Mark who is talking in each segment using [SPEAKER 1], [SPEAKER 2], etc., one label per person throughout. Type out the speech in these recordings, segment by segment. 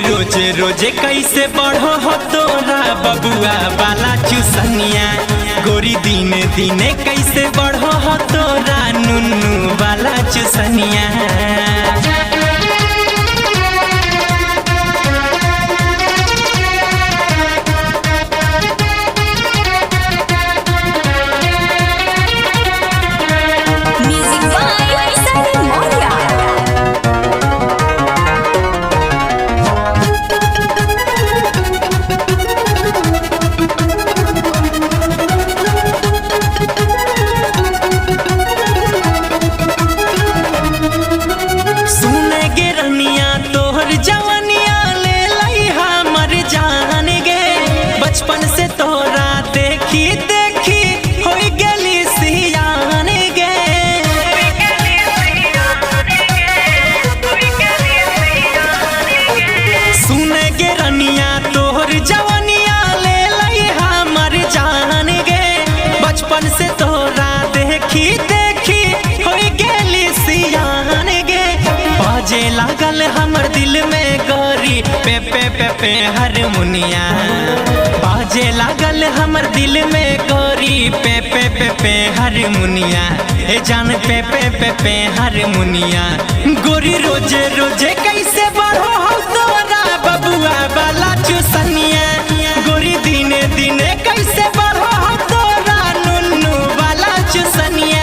[SPEAKER 1] रोजे रोजे कैसे बढ़ो हो तोरा बबुआ वाला चुसनिया। गोरी दिने दिने कैसे बढ़ो हो तोरा नुन्नू वाला चुसनिया। बचपन से तोरा देखी देखी हो गली सियान गे। सुने गे रनिया तोहर जवनिया ले लई हमर जान गे। बचपन से तोरा देखी देखी हो गली सियान गे। बाजे लागल हमर दिल में गोरी पे पे पे पे हारमोनिया। बाजे लागल हमर दिल में गोरी पे पे पे पे हारमोनिया। ए जान पे पे पे पे हारमोनिया। गोरी रोजे रोजे कैसे बढ़ो हो तोरा बबुआ वाला चुसनिया। गोरी दिने दिने कैसे बढ़ो हो तोरा नुन्नू वाला चुसनिया।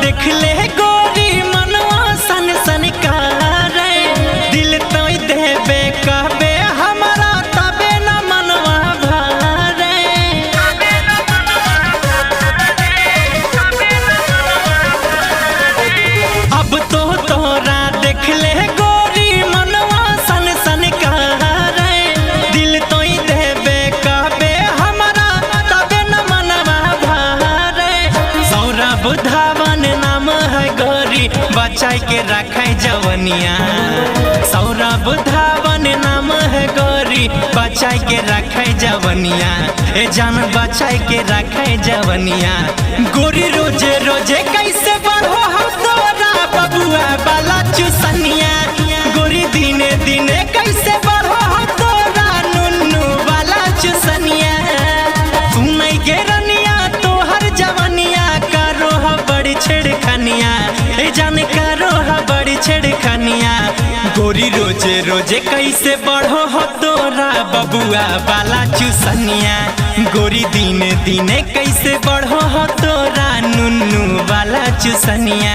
[SPEAKER 1] देख ले गोरी मनवा सन सन करे। दिल तो देबे कहबे हमारा तबे न मनवा भरे। अब तो तोरा देख ले गोरी मनवा सन सन करे। दिल तो देबे कहबे हमारा तबे न मनवा भरे। सौरभ धावन नाम है गोरी बचाई के रखे जवनिया। सौरभ धावन नाम है गोरी बचाई के रखे जवनिया। ए जान बचाई के रखे जवनिया। गोरी रोजे रोजे कैसे बढ़ो हो तोरा बबुआ वाला चुसनिया। गोरी दिने दिने कैसे बढ़ो हो तोरा नुन्नू वाला चुसनिया। सुनई गे रनिया तोहर जवनिया करो हो बड़ी छेड़खानिया। ए जान करो हो बड़ी छेड़खानिया। गोरी रोजे रोजे कैसे बढ़ो हो तोरा बबुआ वाला चुसनिया। गोरी दिने दिने कैसे बढ़ो हो तोरा नुन्नू वाला चुसनिया।